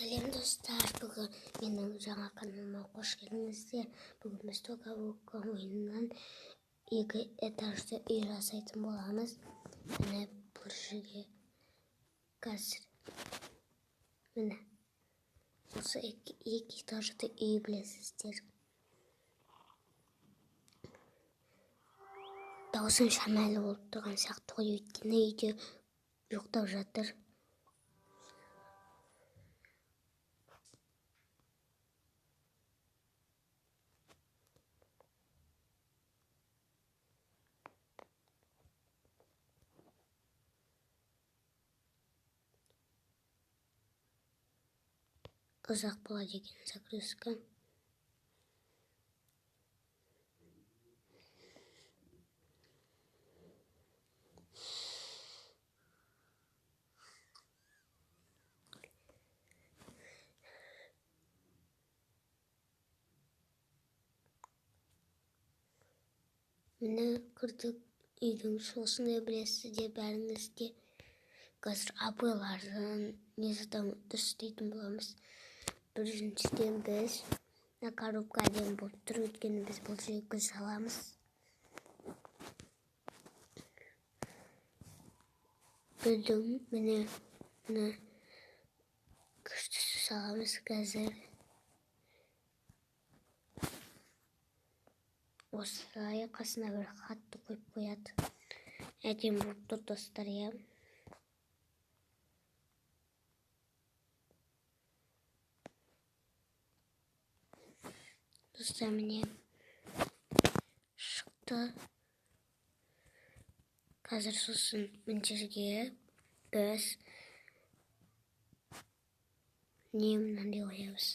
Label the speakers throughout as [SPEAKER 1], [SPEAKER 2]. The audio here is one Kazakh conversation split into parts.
[SPEAKER 1] Сәлем достар, бүгін менің жаңа каналыма қош келдіңіздер. Бүгін біз Тока-бока ойынынан 2 этажды үй жасайтын боламыз. Міне бұл жерге қазір міне осы 2 этажды үй білесіздер. Даусым шамалы болып тұрған сияқты ғой, өйткені үйде ұйықтап жатыр. Ұзақ болады екен загрузка. Міне кірдік үйдің осындай білесіздер бәріңізге. Қазір абайлардың несідан дұрыс істейтін боламыз. Біріншіден біз коробка әдемі болып тұр, өйткені біз бұл жерге гүл саламыз. Гүлдің міне күштісі саламыз қазір. Осылай қасына бір хатты қойып қояды. Әдемі болып тұр достар, иә. Достар, міне шықты. Қазір сосын мына жерге біз мынандай қоямыз.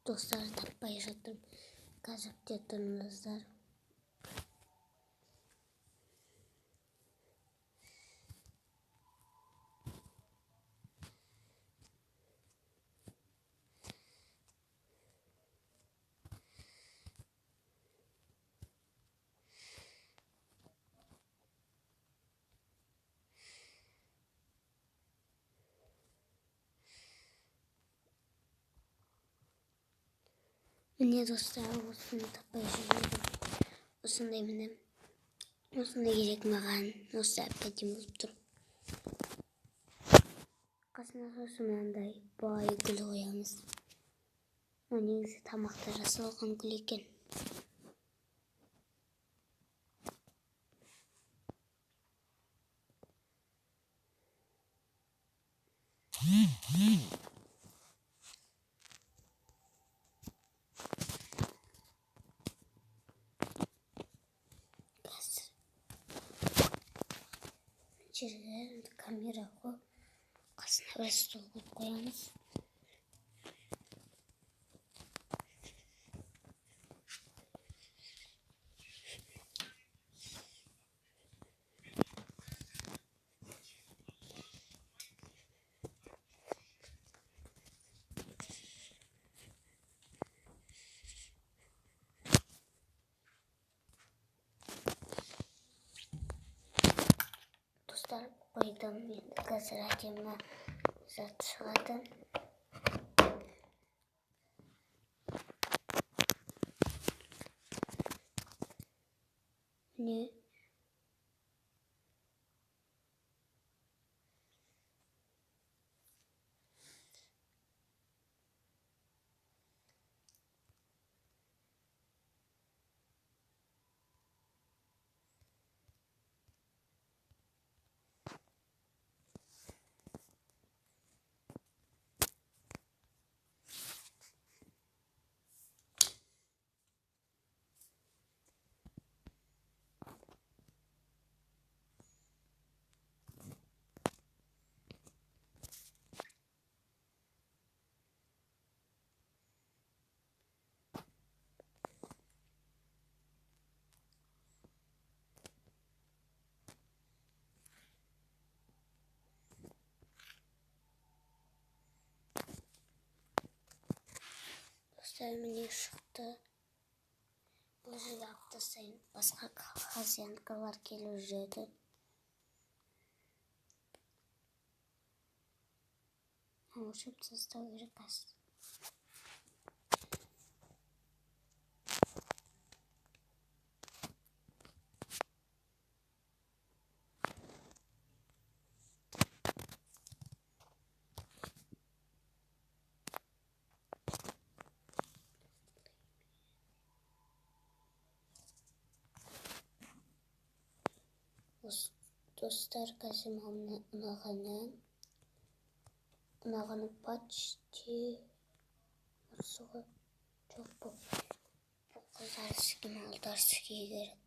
[SPEAKER 1] Достар, таппай жатырмын. Қазір де тұрыңыздар. Міне достар, осыны таппай жүрмедім. Осындай міне. Осындай керек маған. Осы әп-әдемі болып тұр. Қасына сосын мынандай бай гүл қоямыз. Негізі тамақта жасалған гүл екен. Жерге камера қойып, қасына бір стол қойып қоямыз. Достар, қойдым, енді қазір әдемі зат шығады. Міне міне шықты. Бұл жерге апта сайын басқа хозяйкалар келіп жүреді. Өшіріп тастау керек асын. Достар, қазір маған ұнағаны почти ұрсығы жоқ бұл қыздар сізге малдар сізге керек.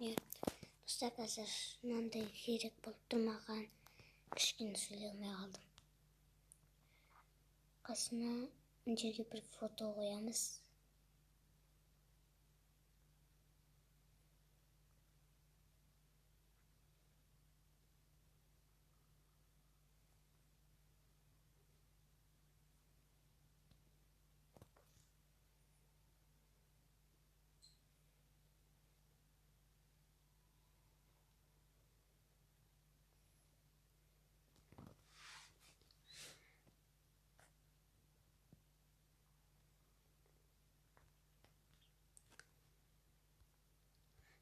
[SPEAKER 1] Достар, қазір мынандай керек болып тұрмаған кішкене сөйлемей қалдым. Қасына мына жерге бір фото қоямыз.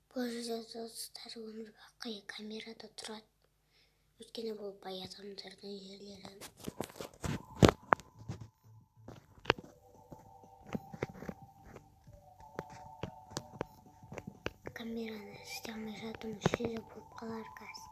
[SPEAKER 1] Бұл жерде достар өмір бақи камерада тұрады. Өйткені бұл бай адамдардың жерлері. Камераны істей алмай жатырмын, шире болып қалар қазір.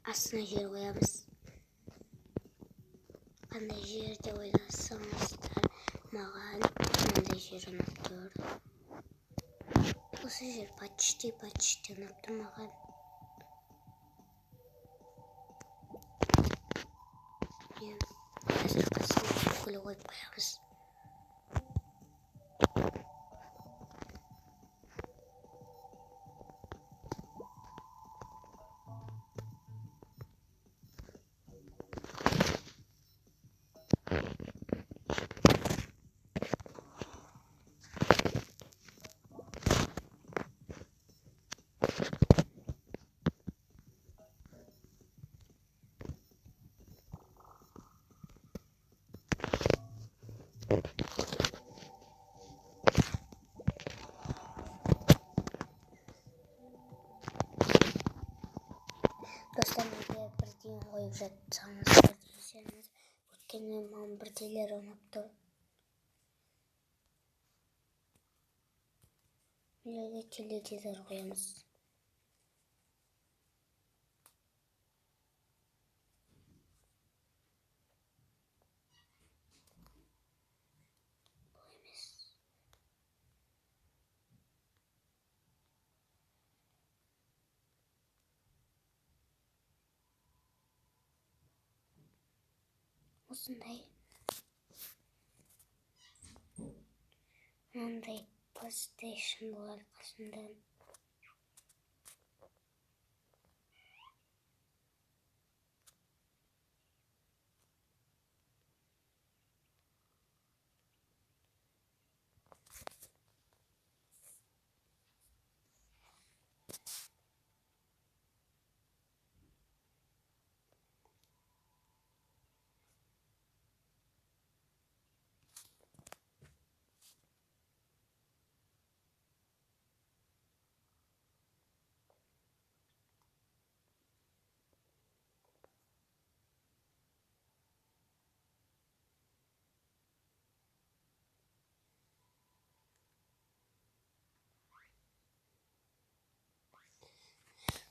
[SPEAKER 1] Астына жер қоямыз. Қандай жерде ойласаңыздар, маған мынандай жер ұнап тұр. Осы жер почти ұнап тұр маған. Қазір қасына гүл қойып қоямыз. Достар, неге бірден қойып жатсаңыздар десеңіз, өйткені маған бірдейлер ұнап тұр. Неге теледидар қоямыз. Осындай мынандай PlayStation болады қасында.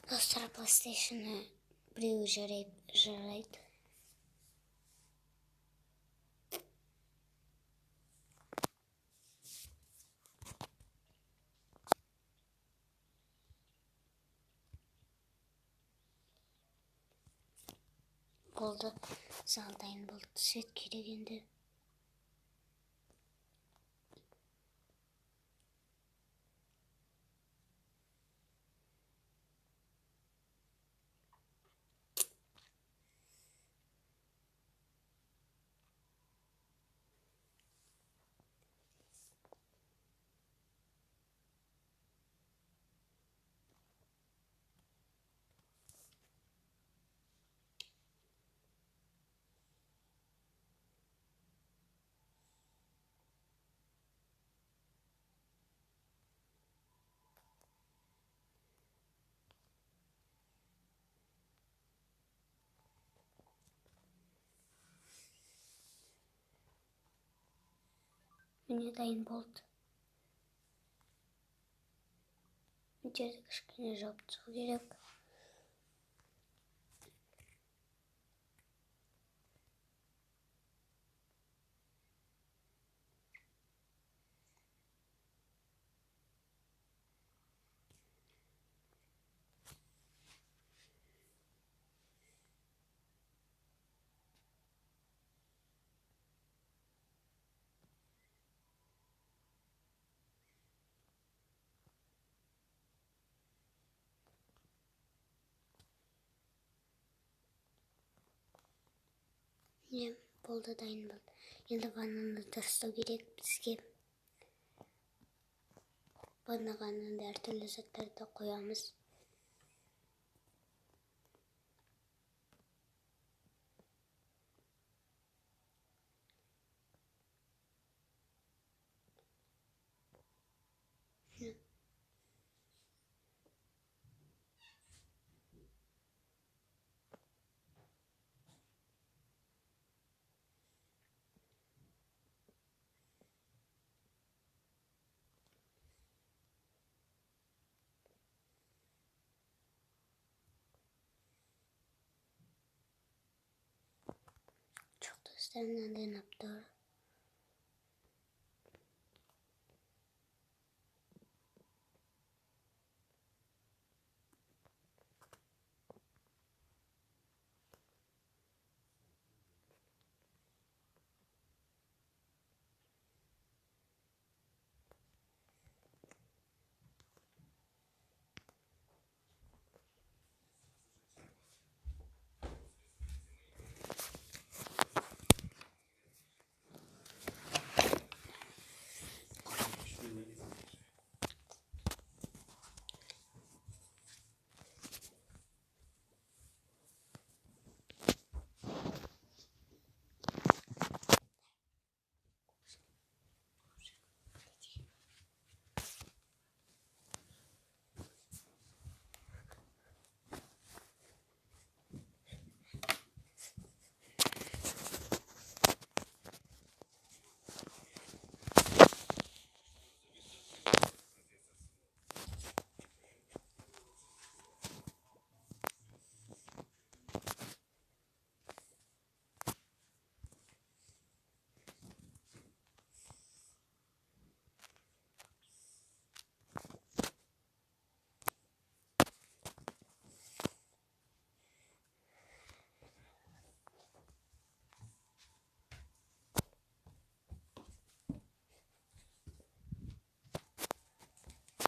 [SPEAKER 1] Достар, PlayStation-ы біреуі жарайды. Болды, зал дайын болды. Свет керек енді. Міне дайын болды. Жерді кішкене жауып тастау керек. Міне болды, дайын болды. Енді ваннаны дұрыстау керек бізге. Ваннаға әртүрлі заттарды қоямыз. Sekarang nanti naptor.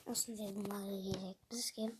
[SPEAKER 1] Langsung saya kembali terus game.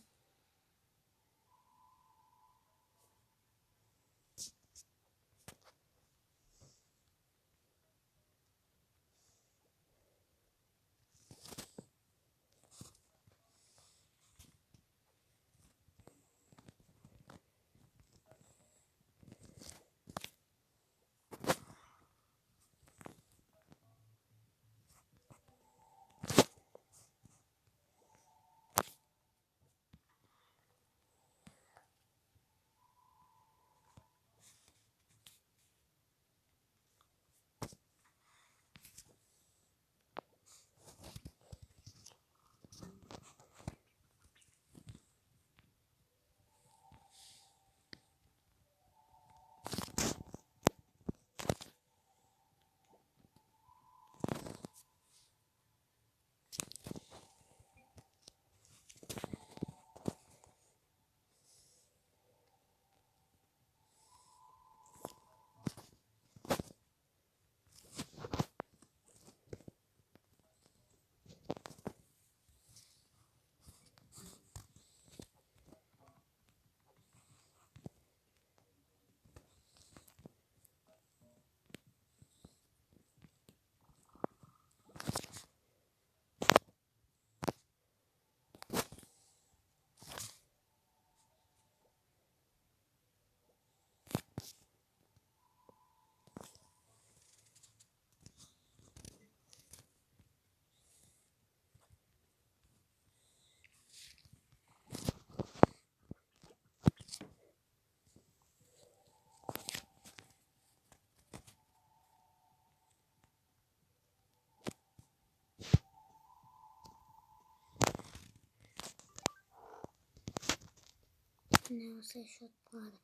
[SPEAKER 1] Now say shot claro.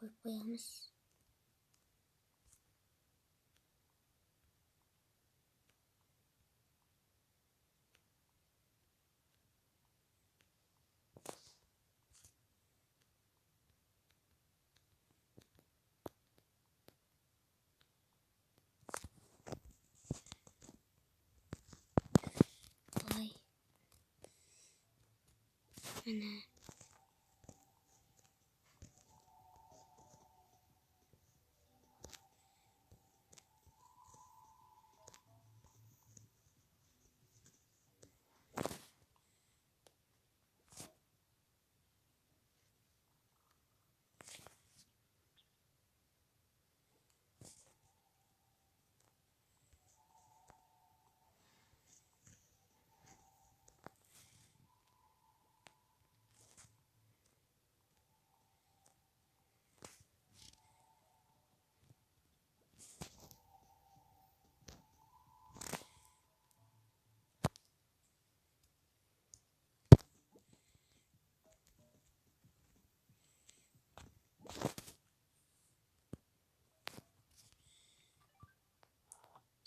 [SPEAKER 1] Golpeamos. Boy. Mana?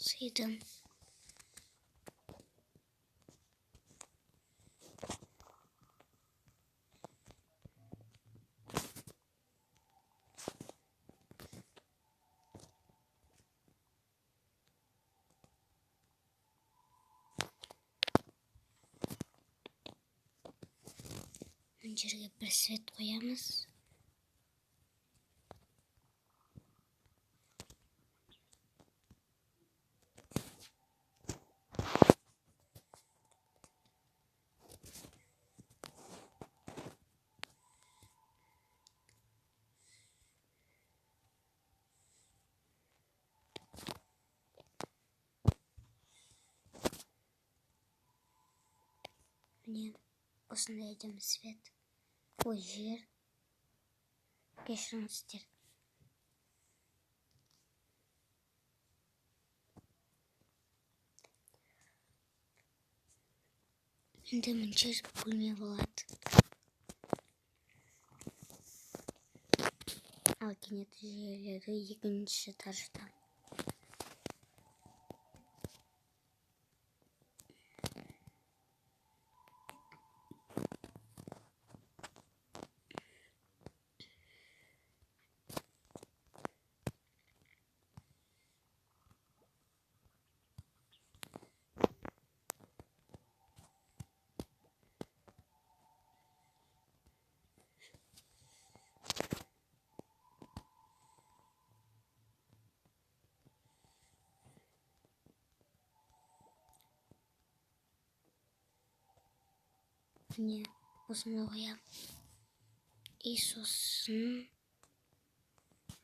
[SPEAKER 1] olsaydım. Öncelikle bir set koyamız. Мне после этим свет позже кешенстер. Енді мінчер бөлме болады. Ал кенет жүйелері екінші этажда. Міне осыны қоям. И сосын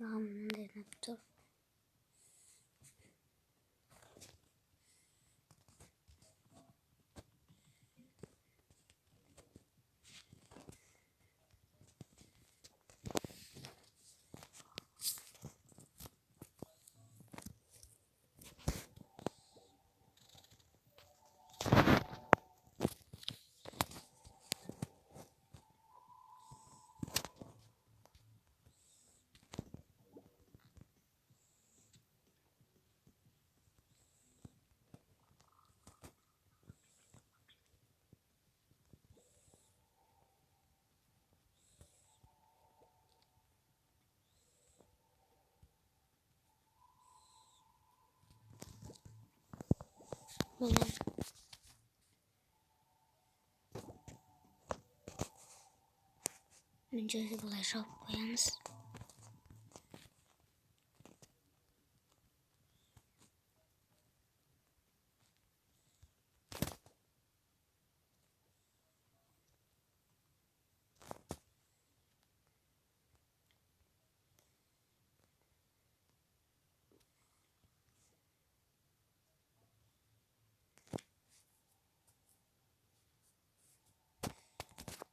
[SPEAKER 1] маған мынандай ұнап тұр. Міне мінчерді былай жауып қоямыз.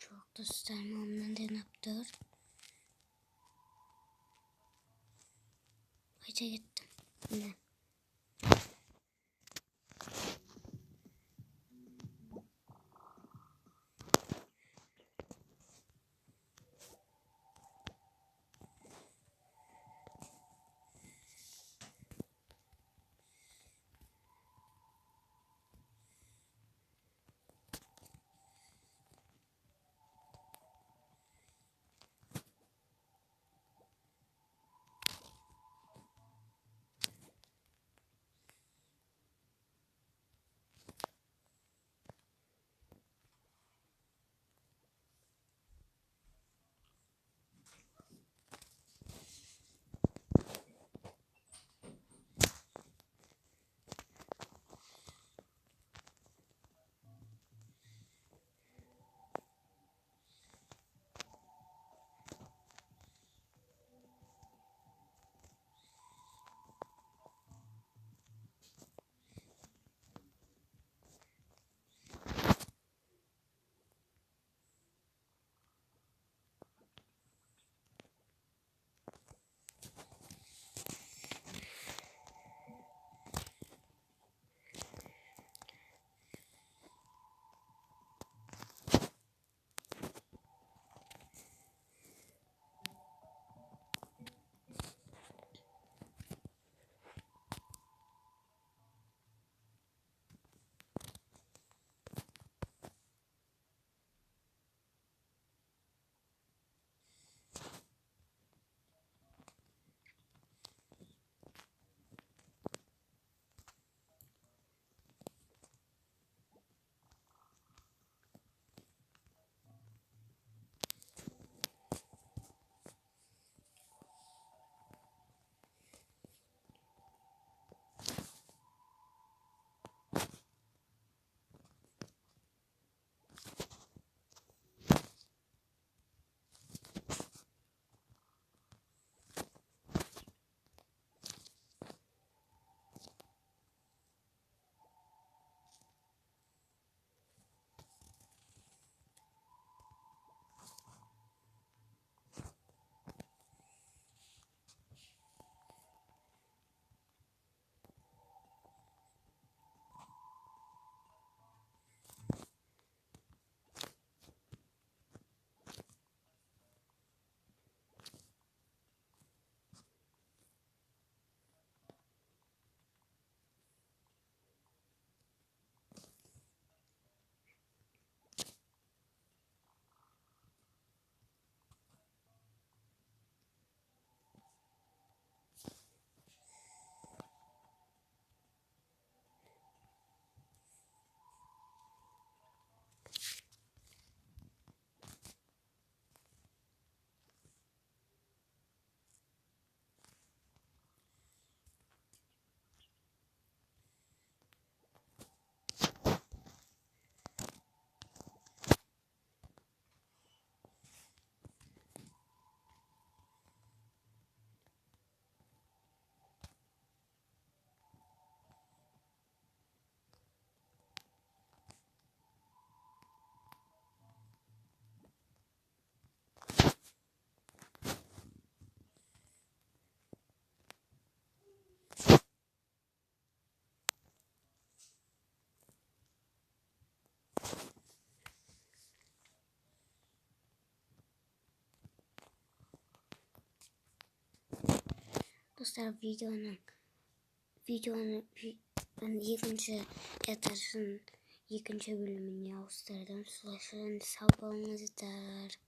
[SPEAKER 1] Çok dostlarım mынандай ұнап тұр. Қайта кеттім. Міне. Dostlar videonun ikinci etajının ikinci bölümünü gösterdim. Slasher'ın hesabımızdır.